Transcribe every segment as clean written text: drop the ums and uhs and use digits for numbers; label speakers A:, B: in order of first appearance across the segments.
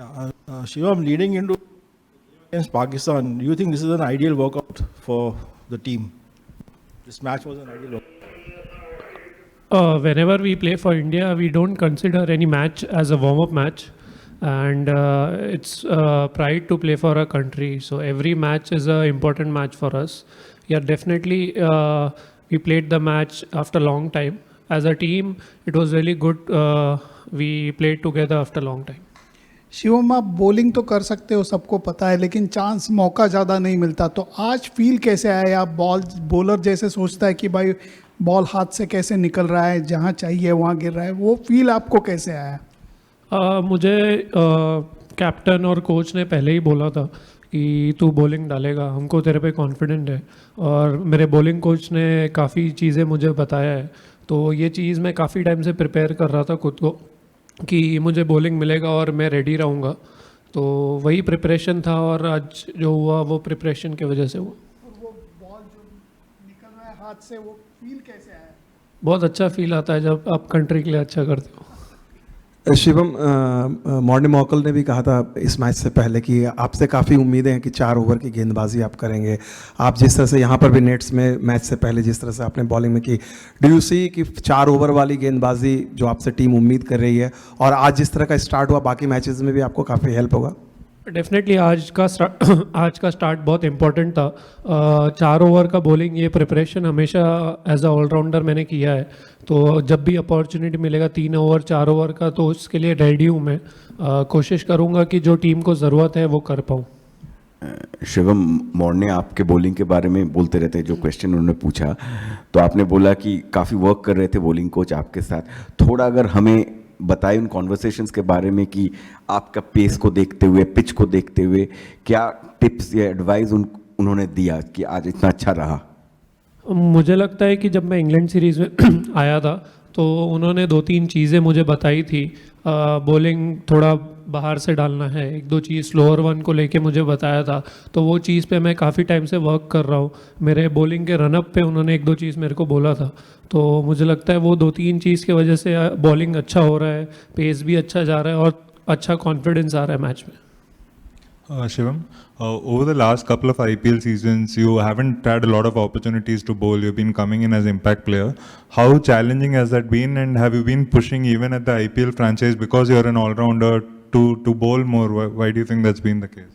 A: Shivam, leading into against Pakistan, do you think this is an ideal workout for the team? This match was an ideal workout.
B: Whenever we play for India, we don't consider any match as a warm-up match, and it's pride to play for our country. So every match is an important match for us. Yeah, definitely, we played the match after a long time. As a team, it was really good. We played together after a long time.
C: Shivam, आप bowling तो कर सकते हो, सबको पता है, लेकिन chance मौका ज़्यादा नहीं मिलता. तो आज फील कैसे आया? आप बॉलर जैसे सोचता है कि भाई बॉल हाथ से कैसे निकल रहा है, जहाँ चाहिए वहाँ गिर रहा है, वो फील आपको कैसे आया?
B: मुझे कैप्टन और कोच ने पहले ही बोला था कि तू बॉलिंग डालेगा, हमको तेरे पे कॉन्फिडेंट है. और मेरे बॉलिंग कोच ने काफ़ी चीज़ें मुझे बताया है. तो ये चीज़ मैं काफ़ी टाइम से प्रिपेयर कर रहा था खुद को कि मुझे बॉलिंग मिलेगा और मैं रेडी रहूँगा. तो वही प्रिपरेशन था और आज जो हुआ वो प्रिपरेशन की वजह से हुआ.
C: और वो बॉल जो निकल रहा है हाथ से, वो फील कैसे आया?
B: बहुत अच्छा फील आता है जब आप कंट्री के लिए अच्छा करते हो.
D: शिवम, मॉर्निंग मॉकल ने भी कहा था इस मैच से पहले कि आपसे काफ़ी उम्मीदें हैं कि 4 ओवर की गेंदबाजी आप करेंगे. आप जिस तरह से यहाँ पर भी नेट्स में मैच से पहले जिस तरह से आपने बॉलिंग में की, डू यू सी कि 4 ओवर वाली गेंदबाजी जो आपसे टीम उम्मीद कर रही है, और आज जिस तरह का स्टार्ट हुआ बाकी मैचेस में भी आपको काफ़ी हेल्प होगा?
B: डेफिनेटली आज का स्टार्ट बहुत इम्पोर्टेंट था. 4 ओवर का बॉलिंग, ये प्रिपरेशन हमेशा एज अ ऑलराउंडर मैंने किया है. तो जब भी अपॉर्चुनिटी मिलेगा 3 ओवर 4 ओवर का, तो उसके लिए रेडी हूँ मैं. कोशिश करूँगा कि जो टीम को ज़रूरत है वो कर पाऊँ.
E: शिवम, मॉर्ने आपके बॉलिंग के बारे में बोलते रहते हैं. जो क्वेश्चन उन्होंने पूछा तो आपने बोला कि काफ़ी वर्क कर रहे थे बॉलिंग कोच आपके साथ. थोड़ा अगर हमें बताएं उन कॉन्वर्सेशंस के बारे में कि आपका पेस को देखते हुए, पिच को देखते हुए क्या टिप्स या एडवाइस उन्होंने दिया कि आज इतना अच्छा रहा.
B: मुझे लगता है कि जब मैं इंग्लैंड सीरीज़ में आया था तो उन्होंने 2-3 चीज़ें मुझे बताई थी. बॉलिंग थोड़ा बाहर से डालना है, 1-2 चीज़ स्लोअर वन को लेके मुझे बताया था. तो वो चीज़ पे मैं काफ़ी टाइम से वर्क कर रहा हूँ. मेरे बॉलिंग के रनअप पे उन्होंने 1-2 चीज़ मेरे को बोला था. तो मुझे लगता है वो 2-3 चीज़ की वजह से बॉलिंग अच्छा हो रहा है, पेस भी अच्छा जा रहा है और अच्छा कॉन्फिडेंस आ रहा है मैच में.
F: Shivam, over the last couple of IPL seasons, you haven't had a lot of opportunities to bowl. You've been coming in as impact player. How challenging has that been, and have you been pushing even at the IPL franchise because you're an all-rounder to bowl more? Why do you think that's been the case?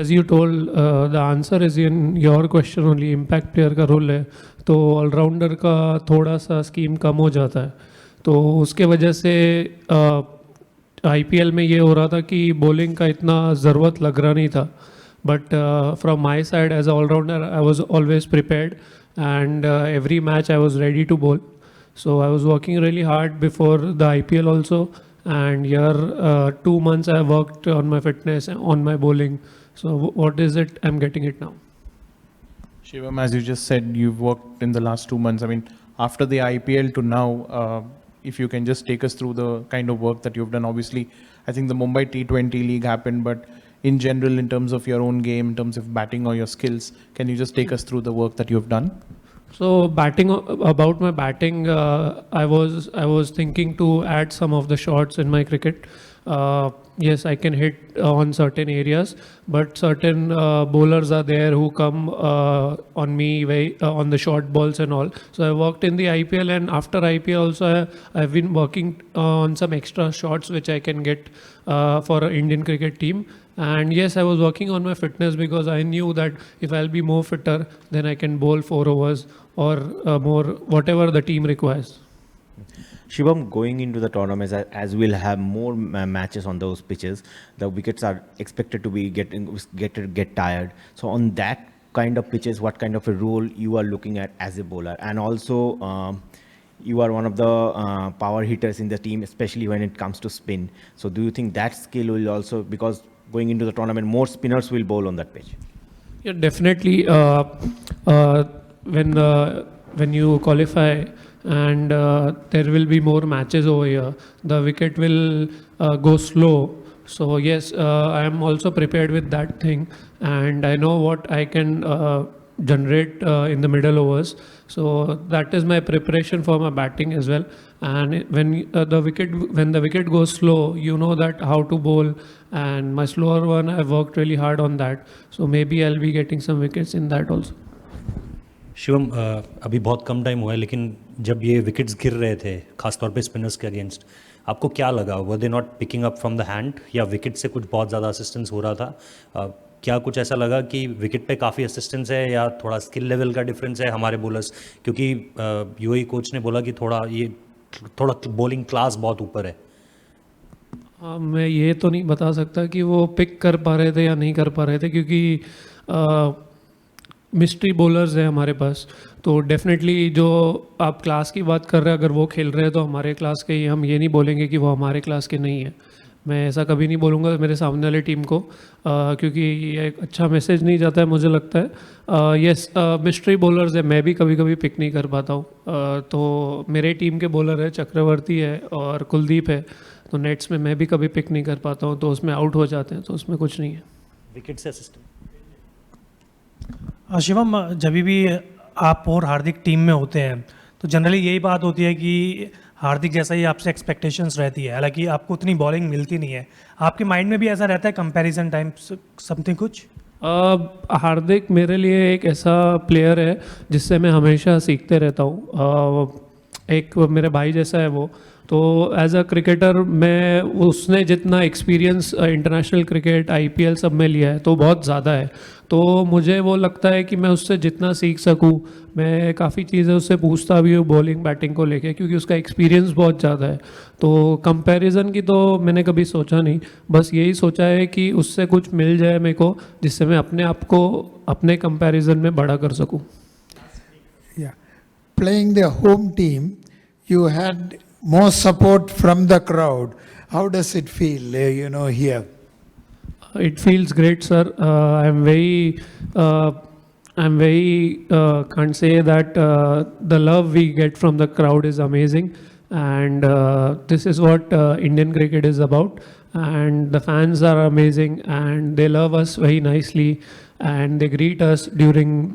B: As you told, the answer is in your question only. Impact player का role है तो allrounder का थोड़ा सा scheme कम हो जाता है. तो उसके वजह से IPL में ये हो रहा था कि बॉलिंग का इतना ज़रूरत लग रहा नहीं था. But from my side as a allrounder I was always prepared and every match I was ready to bowl. So I was working really hard before the IPL also, and here 2 months I worked on my fitness, on my bowling. So what is it I'm getting it now?
G: Shivam, as you just said, you've worked in the last 2 months. I mean, after the IPL to now, if you can just take us through the kind of work that you've done. Obviously, I think the Mumbai T20 league happened, but in general, in terms of your own game, in terms of batting or your skills, can you just take us through the work that you've done?
B: So about my batting, I was thinking to add some of the shots in my cricket. Yes, I can hit on certain areas, but certain bowlers are there who come on me on the short balls and all. So I worked in the IPL, and after IPL also I've been working on some extra shots which I can get for an Indian cricket team. And yes, I was working on my fitness because I knew that if I'll be more fitter, then I can bowl 4 overs or more, whatever the team requires.
H: Shivam, going into the tournaments, as we'll have more matches on those pitches, the wickets are expected to be get tired. So on that kind of pitches, what kind of a role you are looking at as a bowler? And also, you are one of the power hitters in the team, especially when it comes to spin. So do you think that skill will also, because going into the tournament, more spinners will bowl on that pitch?
B: Yeah, definitely. When you qualify and there will be more matches over here, the wicket will go slow. So yes, I am also prepared with that thing, and I know what I can generate in the middle overs. So that is my preparation for my batting as well. And when the wicket goes slow, you know that how to bowl. And my slower one, I've worked really hard on that. So maybe I'll be getting some wickets in that also.
I: Shivam, अभी बहुत कम time हुआ है, लेकिन जब ये wickets गिर रहे थे खासतौर पे स्पिनर्स के अगेंस्ट, आपको क्या लगा? Were they not picking up from the hand, या विकेट से कुछ बहुत ज़्यादा असिस्टेंस हो रहा था? क्या कुछ ऐसा लगा कि विकेट पे काफ़ी असिस्टेंस है, या थोड़ा स्किल लेवल का डिफरेंस है हमारे बॉलर्स? क्योंकि यूएई कोच ने बोला कि थोड़ा बॉलिंग क्लास बहुत ऊपर है.
B: मैं ये तो नहीं बता सकता कि वो पिक कर पा रहे थे या नहीं कर पा रहे थे, क्योंकि मिस्ट्री बॉलर्स हैं हमारे पास. तो डेफिनेटली जो आप क्लास की बात कर रहे हैं, अगर वो खेल रहे हैं तो हमारे क्लास के ही, हम ये नहीं बोलेंगे कि वो हमारे क्लास के नहीं है. मैं ऐसा कभी नहीं बोलूँगा मेरे सामने वाली टीम को, क्योंकि ये एक अच्छा मैसेज नहीं जाता है मुझे लगता है. यस, मिस्ट्री बॉलर्स है, मैं भी कभी कभी पिक नहीं कर पाता हूँ. तो मेरे टीम के बॉलर है, चक्रवर्ती है और कुलदीप है, तो नेट्स में मैं भी कभी पिक नहीं कर पाता हूँ, तो उसमें आउट हो जाते हैं, तो उसमें कुछ नहीं है.
I: विकेट से असिस्टेंट.
J: शिवम, जब भी आप और हार्दिक टीम में होते हैं तो जनरली यही बात होती है कि हार्दिक जैसा ही आपसे एक्सपेक्टेशंस रहती है, हालांकि आपको उतनी बॉलिंग मिलती नहीं है. आपके माइंड में भी ऐसा रहता है कंपैरिजन टाइम समथिंग कुछ?
B: हार्दिक मेरे लिए एक ऐसा प्लेयर है जिससे मैं हमेशा सीखते रहता हूँ. एक मेरे भाई जैसा है वो. तो एज अ क्रिकेटर मैं उसने जितना एक्सपीरियंस इंटरनेशनल क्रिकेट आईपीएल सब में लिया है तो बहुत ज़्यादा है. तो मुझे वो लगता है कि मैं उससे जितना सीख सकूं, मैं काफ़ी चीज़ें उससे पूछता भी हूँ बॉलिंग बैटिंग को लेके, क्योंकि उसका एक्सपीरियंस बहुत ज़्यादा है. तो कंपैरिजन की तो मैंने कभी सोचा नहीं, बस यही सोचा है कि उससे कुछ मिल जाए मेरे को, जिससे मैं अपने आप को अपने कंपैरिजन में बड़ा कर सकूँ.
K: Playing the home team, you had more support from the crowd. How does it feel, here?
B: It feels great, sir. I'm very, can't say that the love we get from the crowd is amazing. And this is what Indian cricket is about. And the fans are amazing and they love us very nicely. And they greet us during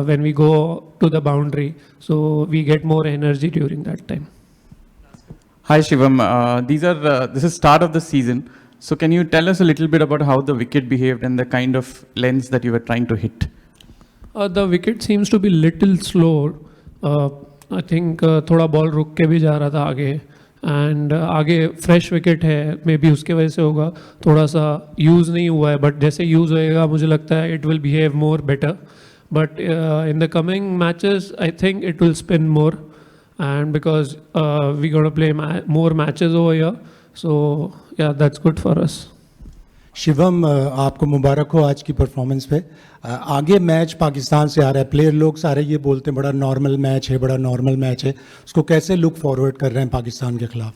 B: when we go to the boundary. So we get more energy during that time.
L: Hi Shivam, this is start of the season. So can you tell us a little bit about how the wicket behaved and the kind of lengths that you were trying to hit?
B: The wicket seems to be little slow. I think थोड़ा ball रुक के भी जा रहा था आगे. And आगे fresh wicket है, मे बी उसके वजह से होगा, थोड़ा सा यूज़ नहीं हुआ है. बट जैसे यूज़ होएगा मुझे लगता है it will behave more better. But in the coming matches I think it will spin more, and because we gonna play more matches over here. So yeah that's good for us.
M: Shivam, आपको मुबारक हो आज की performance पे. आगे match Pakistan से आ रहा है, प्लेयर लोग सारे ये बोलते हैं बड़ा नॉर्मल मैच है, बड़ा नॉर्मल मैच है. उसको कैसे लुक फॉरवर्ड कर रहे हैं पाकिस्तान के खिलाफ?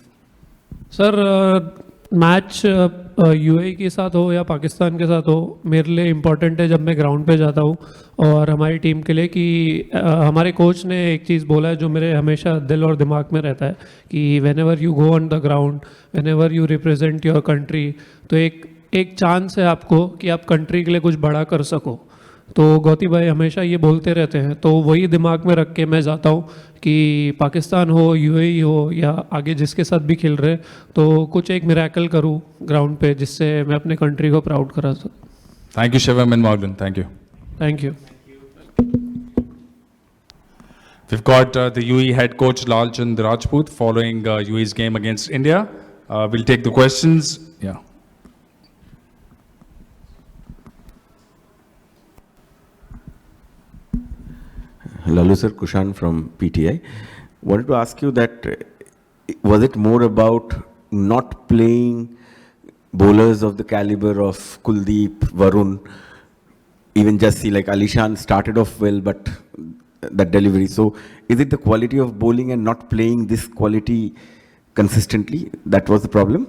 B: सर, मैच यूएई के साथ हो या पाकिस्तान के साथ हो, मेरे लिए इम्पॉर्टेंट है जब मैं ग्राउंड पे जाता हूँ और हमारी टीम के लिए कि हमारे कोच ने एक चीज़ बोला है जो मेरे हमेशा दिल और दिमाग में रहता है कि when ever you go on the ground, when ever you represent your country, तो एक चांस है आपको कि आप कंट्री के लिए कुछ बड़ा कर सको. तो गौती भाई हमेशा ये बोलते रहते हैं, तो वही दिमाग में रख के मैं जाता हूँ कि पाकिस्तान हो, यूएई हो या आगे जिसके साथ भी खेल रहे, तो कुछ एक मिरेकल करूँ ग्राउंड पे जिससे मैं अपने कंट्री को प्राउड करा सकूँ.
N: Thank you Shivam and Morgan. Thank you.
B: Thank you.
N: We've got the UAE head coach Lalchand Rajput following UAE's game against India. We'll take the questions. Yeah.
E: Lalu sir, Kushan from PTI. Wanted to ask you that was it more about not playing bowlers of the caliber of Kuldeep, Varun, even Jassi, like Alishan started off well, but that delivery. So is it the quality of bowling and not playing this quality consistently that was the problem?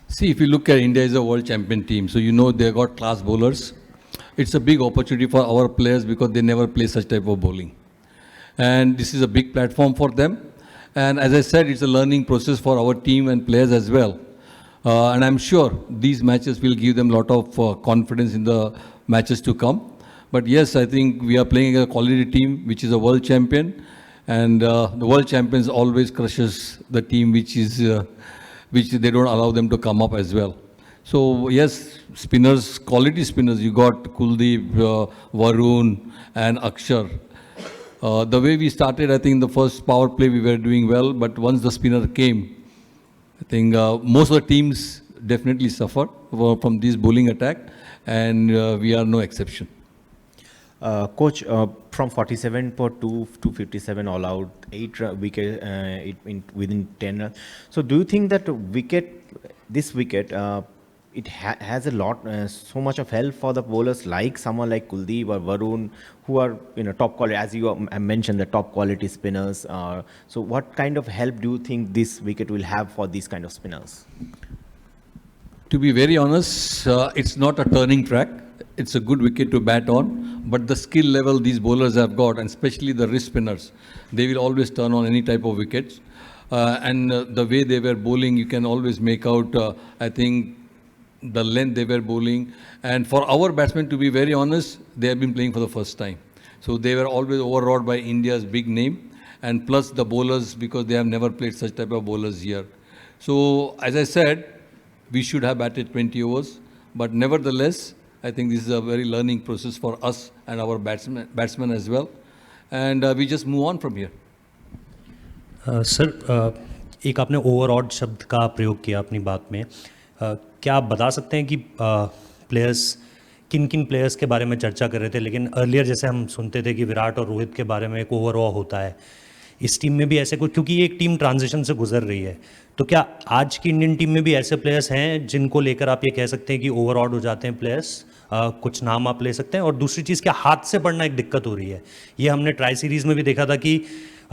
O: See, if you look at India is a world champion team, so you know they got class bowlers. It's a big opportunity for our players because they never play such type of bowling. And this is a big platform for them. And as I said, it's a learning process for our team and players as well. And I'm sure these matches will give them a lot of confidence in the matches to come. But yes, I think we are playing a quality team, which is a world champion. And the world champions always crushes the team which they don't allow them to come up as well. So yes, spinners, quality spinners, you got Kuldeep, Varun and Akshar. The way we started, I think in the first power play we were doing well, but once the spinner came, I think most of the teams definitely suffered from this bowling attack, and we are no exception.
H: Coach, from 47 for 257 all out, 8 wicket within 10 runs. So do you think that this wicket, it has a lot, so much of help for the bowlers like someone like Kuldeep or Varun, who are top quality, as you mentioned, the top quality spinners. So what kind of help do you think this wicket will have for these kind of spinners?
O: To be very honest, it's not a turning track. It's a good wicket to bat on, but the skill level these bowlers have got, and especially the wrist spinners, they will always turn on any type of wickets. And the way they were bowling, you can always make out, I think, the length they were bowling. And for our batsmen, to be very honest, they have been playing for the first time. So they were always overawed by India's big name, and plus the bowlers, because they have never played such type of bowlers here. So as I said, we should have batted 20 overs, but nevertheless, I think this is a very learning process for us and our batsmen as well. And we just move on from here.
I: Sir, एक आपने overall शब्द का प्रयोग किया अपनी बात में. क्या आप बता सकते हैं कि प्लेयर्स किन किन प्लेयर्स के बारे में चर्चा कर रहे थे, लेकिन अर्लियर जैसे हम सुनते थे कि विराट और रोहित के बारे में एक ओवरऑल होता है, इस टीम में भी ऐसे कुछ, क्योंकि ये एक टीम ट्रांजिशन से गुजर रही है, तो क्या आज की इंडियन टीम में भी ऐसे प्लेयर्स हैं जिनको लेकर आप ये कह सकते हैं कि ओवरऑल हो जाते हैं प्लेयर्स? कुछ नाम आप ले सकते हैं. और दूसरी चीज़, क्या हाथ से पढ़ना एक दिक्कत हो रही है? ये हमने ट्राई सीरीज़ में भी देखा था कि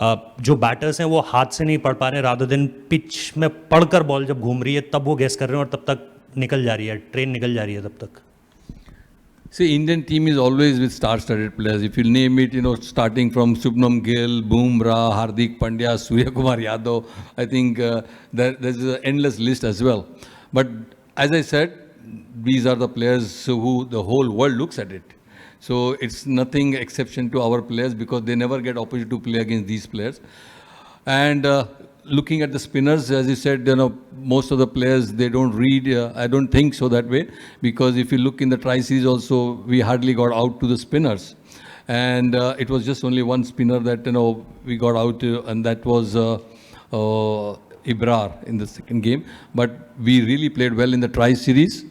I: जो बैटर्स हैं वो हाथ से नहीं पढ़ पा रहे, रादर देन पिच में पढ़कर बॉल जब घूम रही है तब वो गेस कर रहे हैं और तब तक निकल जा रही है, ट्रेन निकल जा रही है तब तक.
O: See, Indian team is always with star-studded players. If you name it, starting from Shubman Gill, Bumrah, Hardik Pandya, Surya Kumar Yadav, I think there's an endless list as well. But as I said, these are the players who the whole world looks at it. So it's nothing exception to our players, because they never get opportunity to play against these players. And looking at the spinners, as you said, most of the players, they don't read. I don't think so that way, because if you look in the tri-series also, we hardly got out to the spinners. And it was just only one spinner that, we got out, and that was Ibrar in the second game. But we really played well in the tri-series.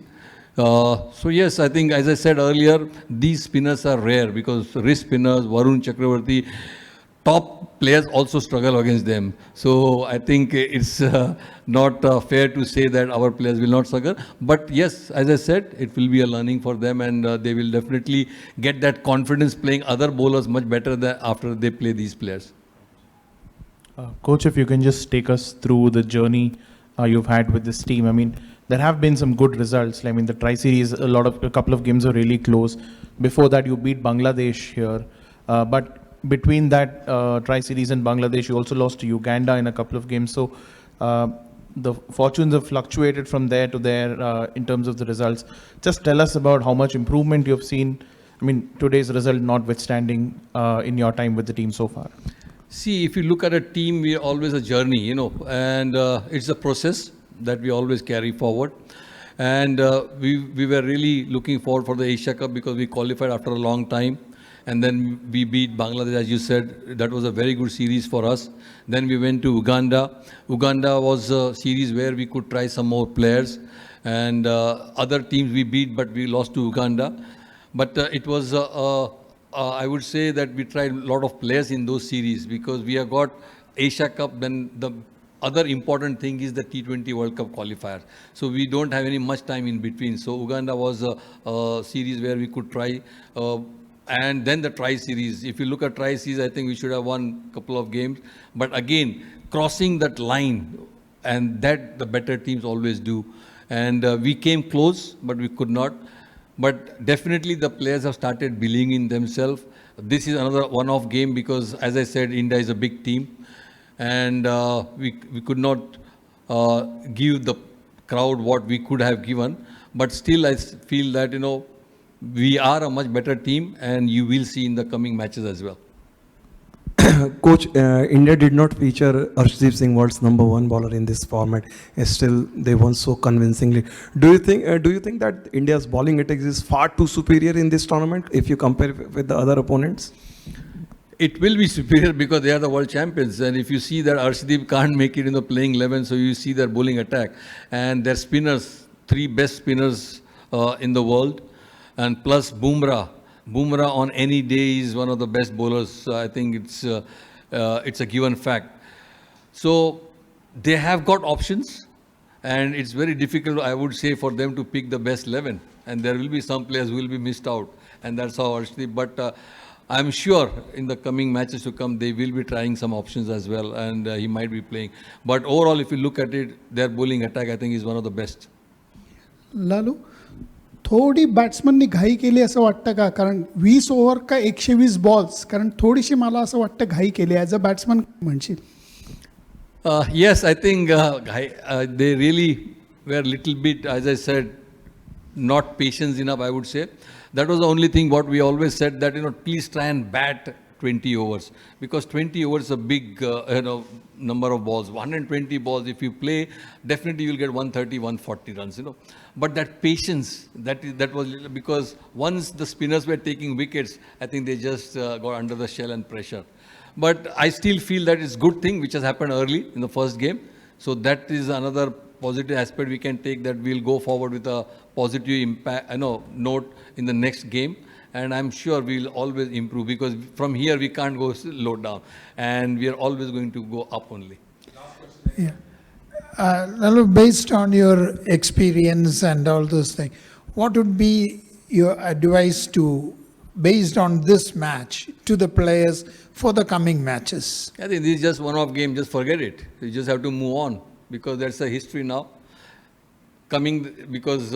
O: So yes, I think, as I said earlier, these spinners are rare, because wrist spinners, Varun Chakravarti, top players also struggle against them. So I think it's not fair to say that our players will not struggle. But yes, as I said, it will be a learning for them, and they will definitely get that confidence playing other bowlers much better than after they play these players.
G: Coach, if you can just take us through the journey you've had with this team. I mean, there have been some good results. I mean, the tri-series, a couple of games are really close. Before that, you beat Bangladesh here. But between that tri-series and Bangladesh, you also lost to Uganda in a couple of games. So the fortunes have fluctuated from there to there in terms of the results. Just tell us about how much improvement you've seen. I mean, today's result notwithstanding in your time with the team so far.
O: See, if you look at a team, we are always a journey, and it's a process that we always carry forward. And we were really looking forward for the Asia Cup, because we qualified after a long time. And then we beat Bangladesh, as you said. That was a very good series for us. Then we went to Uganda. Uganda was a series where we could try some more players. And other teams we beat, but we lost to Uganda. But it was, I would say that we tried a lot of players in those series, because we have got Asia Cup. Then the other important thing is the T20 World Cup qualifier. So we don't have any much time in between. So Uganda was a series where we could try. And then the tri-series. If you look at tri-series, I think we should have won a couple of games. But again, crossing that line, and that the better teams always do. And we came close, but we could not. But definitely the players have started believing in themselves. This is another one-off game, because, as I said, India is a big team. And we could not give the crowd what we could have given. But still, I feel that, we are a much better team, and you will see in the coming matches as well.
D: Coach, India did not feature Arshdeep Singh, world's #1 bowler in this format. Still, they won so convincingly. Do you think that India's bowling attack is far too superior in this tournament if you compare with the other opponents?
O: It will be superior because they are the world champions. And if you see that Arshdeep can't make it in the playing 11, so you see their bowling attack. And their spinners, 3 best spinners in the world. And plus Bumrah. Bumrah on any day is one of the best bowlers. I think it's a given fact. So they have got options. And it's very difficult, I would say, for them to pick the best 11. And there will be some players who will be missed out. And that's how Arshdeep. But I'm sure in the coming matches to come, they will be trying some options as well, and he might be playing. But overall, if you look at it, their bowling attack, I think, is one of the best.
C: Lalu थोडी बॅट्समननी घाई केली असं वाटतं का? कारण 20 over का 120 balls, कारण थोडीशी मला असं वाटतं घाई केली ॲज अ बॅट्समन म्हणशील?
O: Yes, I think they really were a little bit, as I said, not patient enough, I would say. That was the only thing what we always said, that, please try and bat 20 overs. Because 20 overs is a big, number of balls. 120 balls, if you play, definitely you'll get 130, 140 runs, But that patience, that was, because once the spinners were taking wickets, I think they just got under the shell and pressure. But I still feel that it's a good thing which has happened early in the first game. So that is another positive aspect we can take, that we'll go forward with a positive impact, note in the next game. And I'm sure we'll always improve, because from here we can't go low down, and we are always going to go up only.
K: Yeah. Lalu, based on your experience and all those things, what would be your advice based on this match, to the players for the coming matches?
O: I think this is just one-off game, just forget it. You just have to move on, because that's a history now. Because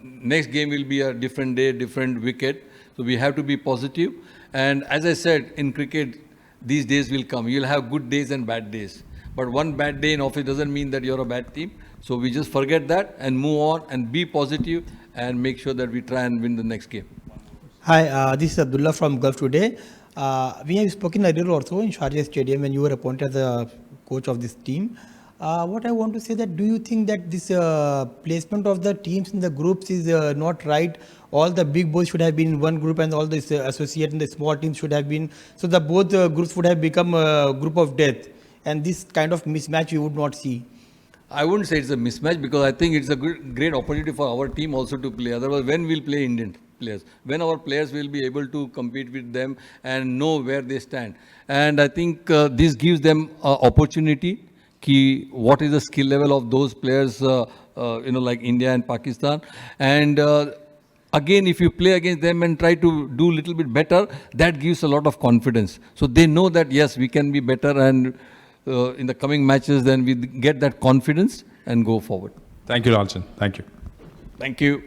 O: next game will be a different day, different wicket. So we have to be positive. And as I said, in cricket, these days will come. You'll have good days and bad days. But one bad day in office doesn't mean that you're a bad team. So we just forget that and move on and be positive and make sure that we try and win the next game.
P: Hi, this is Abdullah from Gulf Today. We have spoken earlier also in Sharjah Stadium when you were appointed as a coach of this team. What I want to say that, do you think that this placement of the teams in the groups is not right? All the big boys should have been in one group, and all the associate and the small teams should have been, so that both groups would have become a group of death, and this kind of mismatch you would not see.
O: I wouldn't say it's a mismatch, because I think it's a great opportunity for our team also to play. Otherwise, when we'll play Indian players? When our players will be able to compete with them and know where they stand. And I think this gives them opportunity. What is the skill level of those players, like India and Pakistan. And again, if you play against them and try to do a little bit better, that gives a lot of confidence. So they know that, yes, we can be better, and in the coming matches, then we get that confidence and go forward.
N: Thank you, Lalchan. Thank you.
O: Thank you.